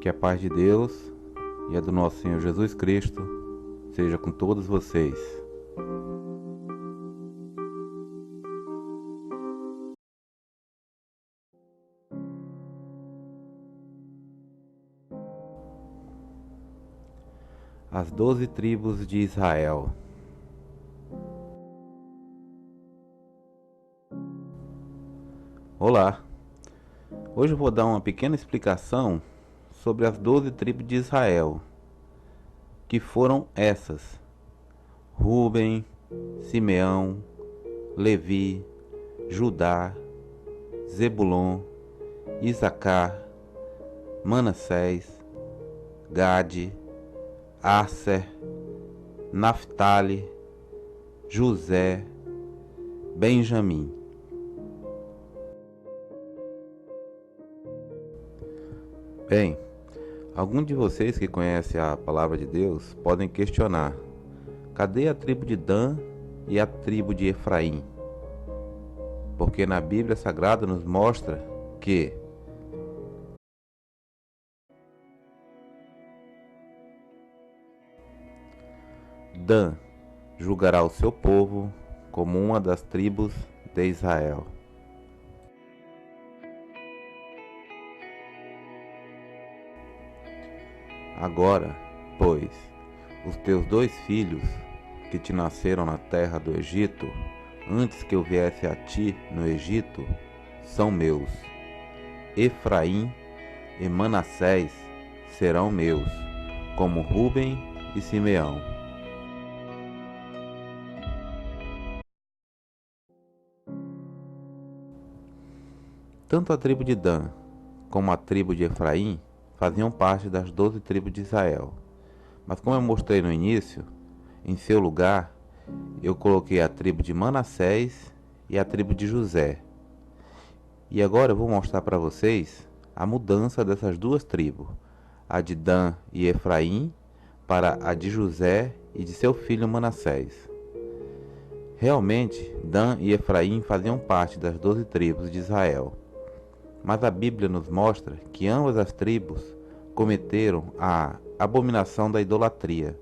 Que a paz de Deus e a do nosso Senhor Jesus Cristo seja com todos vocês. As 12 tribos de Israel. Olá! Hoje eu vou dar uma pequena explicação sobre as 12 tribos de Israel, que foram essas: Rúben, Simeão, Levi, Judá, Zebulon, Isacar, Manassés, Gade, Asser, Naftali, José, Benjamim. Bem, alguns de vocês que conhecem a palavra de Deus podem questionar: cadê a tribo de Dan e a tribo de Efraim? Porque na Bíblia Sagrada nos mostra que Dan julgará o seu povo como uma das tribos de Israel. Agora, pois, os teus 2 filhos, que te nasceram na terra do Egito, antes que eu viesse a ti no Egito, são meus. Efraim e Manassés serão meus, como Rúben e Simeão. Tanto a tribo de Dan como a tribo de Efraim faziam parte das 12 tribos de Israel. Mas como eu mostrei no início, em seu lugar, eu coloquei a tribo de Manassés e a tribo de José. E agora eu vou mostrar para vocês a mudança dessas 2 tribos, a de Dan e Efraim para a de José e de seu filho Manassés. Realmente, Dan e Efraim faziam parte das 12 tribos de Israel. Mas a Bíblia nos mostra que ambas as tribos cometeram a abominação da idolatria,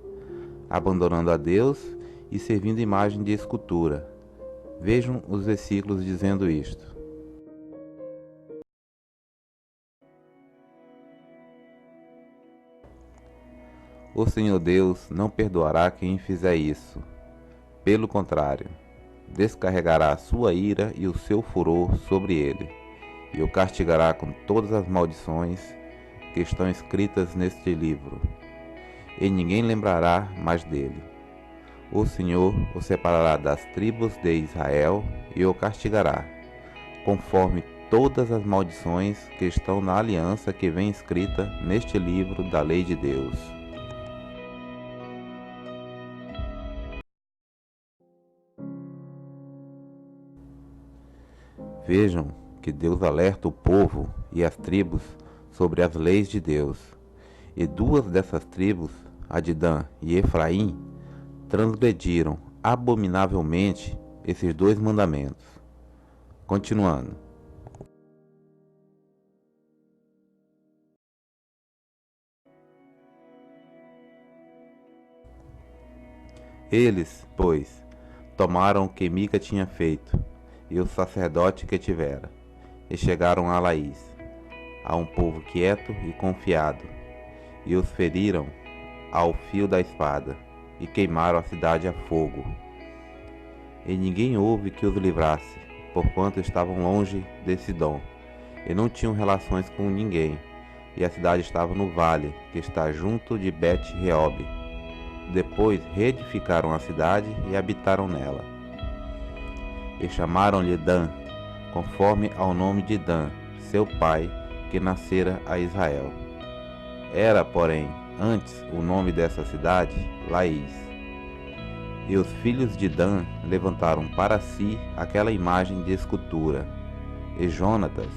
abandonando a Deus e servindo imagem de escultura. Vejam os versículos dizendo isto. O Senhor Deus não perdoará quem fizer isso. Pelo contrário, descarregará a sua ira e o seu furor sobre ele, e o castigará com todas as maldições que estão escritas neste livro, e ninguém lembrará mais dele. O Senhor o separará das tribos de Israel e o castigará, conforme todas as maldições que estão na aliança que vem escrita neste livro da lei de Deus. Vejam que Deus alerta o povo e as tribos sobre as leis de Deus, e 2 dessas tribos, a de Dan e Efraim, transgrediram abominavelmente esses 2 mandamentos. Continuando. Eles, pois, tomaram o que Mica tinha feito, e o sacerdote que tivera, e chegaram a Laís, a um povo quieto e confiado, e os feriram ao fio da espada, e queimaram a cidade a fogo. E ninguém houve que os livrasse, porquanto estavam longe de Sidom, e não tinham relações com ninguém, e a cidade estava no vale, que está junto de Bet-Reob. Depois reedificaram a cidade e habitaram nela. E chamaram-lhe Dan, conforme ao nome de Dan, seu pai, que nascera a Israel. Era, porém, antes o nome dessa cidade, Laís. E os filhos de Dan levantaram para si aquela imagem de escultura. E Jonatas,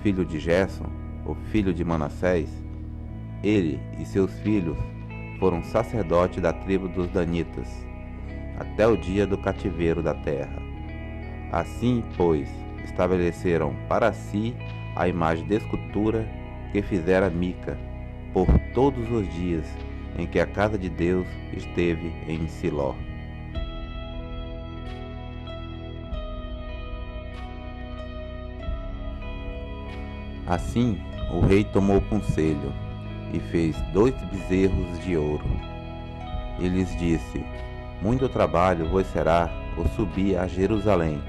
filho de Gerson, o filho de Manassés, ele e seus filhos foram sacerdotes da tribo dos Danitas, até o dia do cativeiro da terra. Assim, pois, estabeleceram para si a imagem de escultura que fizera Mica, por todos os dias em que a casa de Deus esteve em Siló. Assim, o rei tomou conselho e fez 2 bezerros de ouro. E lhes disse: muito trabalho vos será o subir a Jerusalém.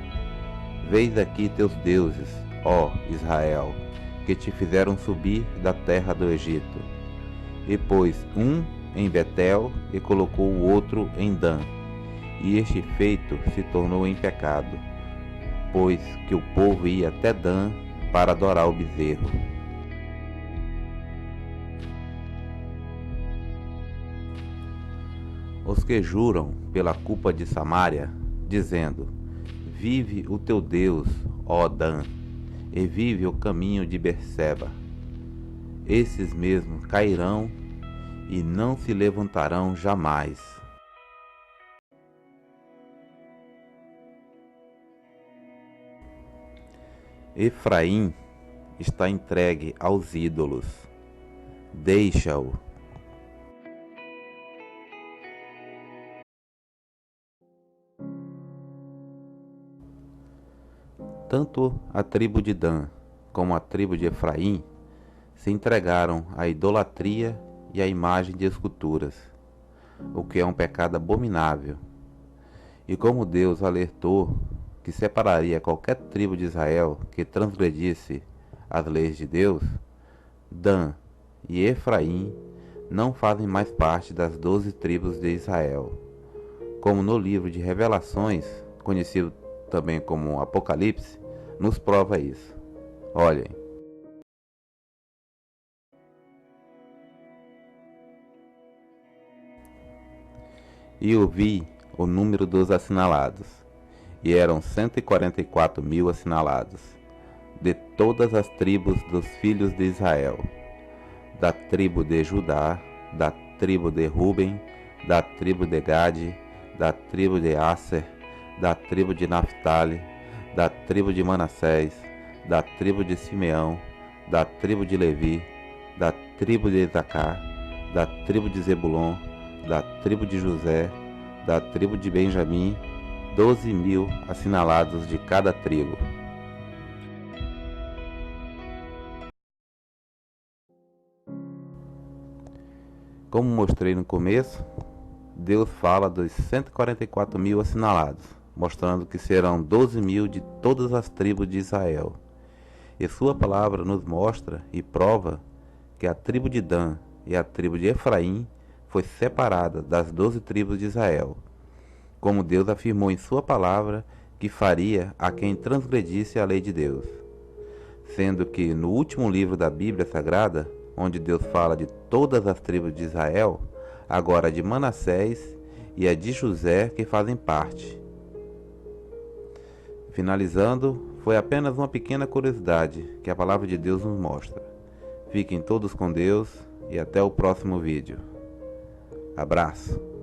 Veis aqui teus deuses, ó Israel, que te fizeram subir da terra do Egito. E pôs um em Betel e colocou o outro em Dan. E este feito se tornou em pecado, pois que o povo ia até Dan para adorar o bezerro. Os que juram pela culpa de Samaria, dizendo: vive o teu Deus, ó Dan, e vive o caminho de Berseba. Esses mesmos cairão e não se levantarão jamais. Efraim está entregue aos ídolos. Deixa-o. Tanto a tribo de Dan como a tribo de Efraim se entregaram à idolatria e à imagem de esculturas, o que é um pecado abominável. E como Deus alertou que separaria qualquer tribo de Israel que transgredisse as leis de Deus, Dan e Efraim não fazem mais parte das 12 tribos de Israel. Como no livro de Revelações, conhecido também como Apocalipse, nos prova isso. Olhem. E eu vi o número dos assinalados, e eram 144.000 assinalados, de todas as tribos dos filhos de Israel, da tribo de Judá, da tribo de Ruben, da tribo de Gade, da tribo de Asser, da tribo de Naphtali, da tribo de Manassés, da tribo de Simeão, da tribo de Levi, da tribo de Isacar, da tribo de Zebulon, da tribo de José, da tribo de Benjamim, 12.000 assinalados de cada tribo. Como mostrei no começo, Deus fala dos 144.000 assinalados, mostrando que serão 12.000 de todas as tribos de Israel. E sua palavra nos mostra e prova que a tribo de Dan e a tribo de Efraim foi separada das 12 tribos de Israel, como Deus afirmou em sua palavra que faria a quem transgredisse a lei de Deus. Sendo que no último livro da Bíblia Sagrada, onde Deus fala de todas as tribos de Israel, agora de Manassés e a de José que fazem parte. Finalizando, foi apenas uma pequena curiosidade que a palavra de Deus nos mostra. Fiquem todos com Deus e até o próximo vídeo. Abraço!